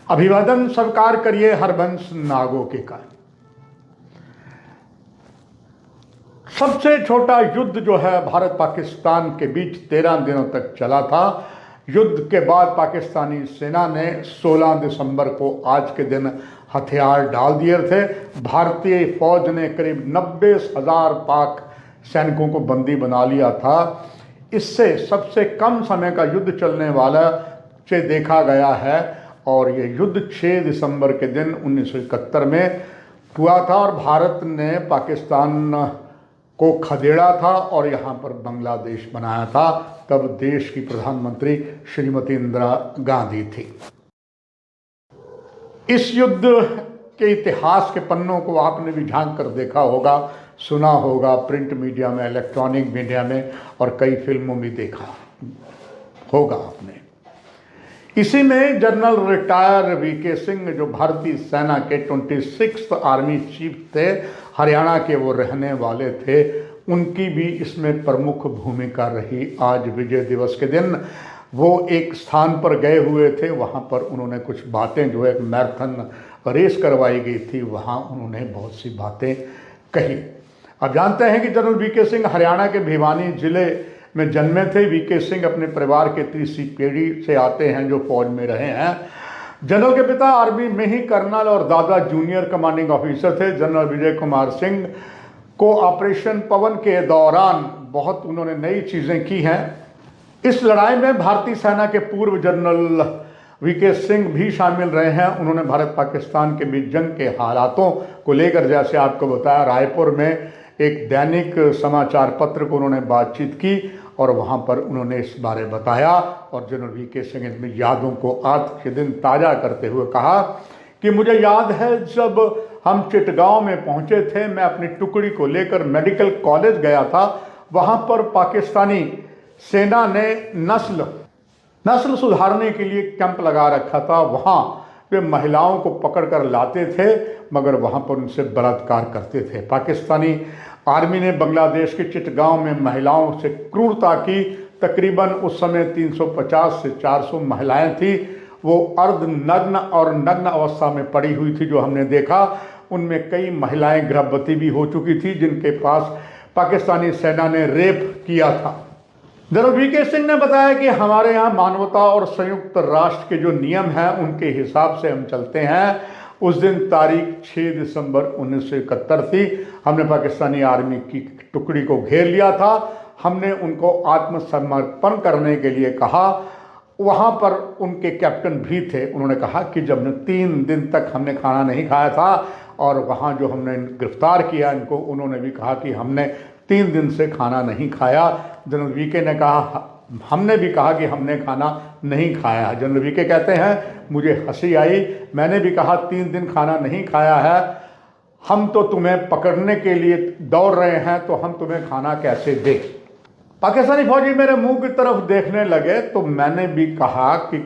अभिवादन स्वीकार करिए हरबंश नागो के कारण। सबसे छोटा युद्ध जो है भारत पाकिस्तान के बीच 13 दिनों तक चला था। युद्ध के बाद पाकिस्तानी सेना ने 16 दिसंबर को आज के दिन हथियार डाल दिए थे। भारतीय फौज ने करीब 90,000 पाक सैनिकों को बंदी बना लिया था। इससे सबसे कम समय का युद्ध चलने वाला से देखा गया है और ये युद्ध 6 दिसंबर के दिन 1971 में हुआ था और भारत ने पाकिस्तान को खदेड़ा था और यहाँ पर बांग्लादेश बनाया था। तब देश की प्रधानमंत्री श्रीमती इंदिरा गांधी थी। इस युद्ध के इतिहास के पन्नों को आपने भी झांक कर देखा होगा, सुना होगा, प्रिंट मीडिया में, इलेक्ट्रॉनिक मीडिया में और कई फिल्मों में देखा होगा आपने। इसी में जनरल रिटायर वीके सिंह जो भारतीय सेना के 26th आर्मी चीफ थे, हरियाणा के वो रहने वाले थे, उनकी भी इसमें प्रमुख भूमिका रही। आज विजय दिवस के दिन वो एक स्थान पर गए हुए थे, वहाँ पर उन्होंने कुछ बातें, जो एक मैराथन रेस करवाई गई थी, वहाँ उन्होंने बहुत सी बातें कही। अब जानते हैं कि जनरल वीके सिंह हरियाणा के भिवानी जिले में जन्मे थे। वीके सिंह अपने परिवार के तीसरी पीढ़ी से आते हैं जो फौज में रहे हैं। जनरल के पिता आर्मी में ही कर्नल और दादा जूनियर कमांडिंग ऑफिसर थे। जनरल विजय कुमार सिंह को ऑपरेशन पवन के दौरान बहुत उन्होंने नई चीज़ें की हैं। इस लड़ाई में भारतीय सेना के पूर्व जनरल वीके सिंह भी शामिल रहे हैं। उन्होंने भारत पाकिस्तान के बीच जंग के हालातों को लेकर, जैसे आपको बताया, रायपुर में एक दैनिक समाचार पत्र को उन्होंने बातचीत की और वहाँ पर उन्होंने इस बारे बताया। और जनरल वीके सिंह इन यादों को आज के दिन ताज़ा करते हुए कहा कि मुझे याद है जब हम चिटगांव में पहुँचे थे, मैं अपनी टुकड़ी को लेकर मेडिकल कॉलेज गया था। वहाँ पर पाकिस्तानी सेना ने नस्ल सुधारने के लिए कैंप लगा रखा था। वहाँ वे महिलाओं को पकड़ कर लाते थे, मगर वहाँ पर उनसे बलात्कार करते थे। पाकिस्तानी आर्मी ने बांग्लादेश के चिटगांव में महिलाओं से क्रूरता की। तकरीबन उस समय 350 से 400 महिलाएं थी। वो अर्धनग्न और नग्न अवस्था में पड़ी हुई थी। जो हमने देखा उनमें कई महिलाएं गर्भवती भी हो चुकी थी, जिनके पास पाकिस्तानी सेना ने रेप किया था। जनरल वीके सिंह ने बताया कि हमारे यहाँ मानवता और संयुक्त राष्ट्र के जो नियम हैं उनके हिसाब से हम चलते हैं। उस दिन तारीख 6 दिसंबर 1971 थी। हमने पाकिस्तानी आर्मी की टुकड़ी को घेर लिया था। हमने उनको आत्मसमर्पण करने के लिए कहा। वहाँ पर उनके कैप्टन भी थे। उन्होंने कहा कि जब 3 दिन तक हमने खाना नहीं खाया था और वहाँ जो हमने गिरफ्तार किया इनको, उन्होंने भी कहा कि हमने 3 दिन से खाना नहीं खाया। जनरल वीके ने कहा, हमने भी कहा कि हमने खाना नहीं खाया। जनरल वीके कहते हैं, मुझे हंसी आई। मैंने भी कहा 3 दिन खाना नहीं खाया है, हम तो तुम्हें पकड़ने के लिए दौड़ रहे हैं, तो हम तुम्हें खाना कैसे दें। पाकिस्तानी फौजी मेरे मुंह की तरफ देखने लगे तो मैंने भी कहा कि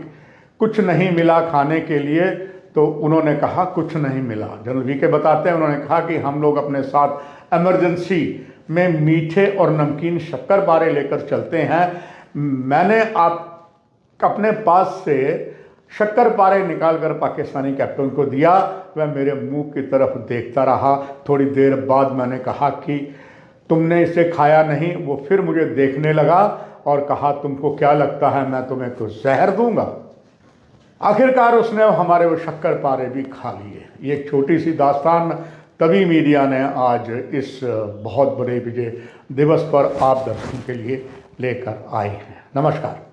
कुछ नहीं मिला खाने के लिए, तो उन्होंने कहा कुछ नहीं मिला। जनरल वीके बताते हैं, उन्होंने कहा कि हम लोग अपने साथ इमरजेंसी में मीठे और नमकीन शक्करपारे लेकर चलते हैं। मैंने अपने पास से शक्करपारे निकालकर पाकिस्तानी कैप्टन को दिया। वह मेरे मुंह की तरफ देखता रहा। थोड़ी देर बाद मैंने कहा कि तुमने इसे खाया नहीं। वो फिर मुझे देखने लगा और कहा, तुमको क्या लगता है मैं तुम्हें तो जहर दूंगा। आखिरकार उसने हमारे वो शक्करपारे भी खा लिए। ये एक छोटी सी दास्तान तभी मीडिया ने आज इस बहुत बड़े विजय दिवस पर आप दर्शकों के लिए लेकर आए हैं। नमस्कार।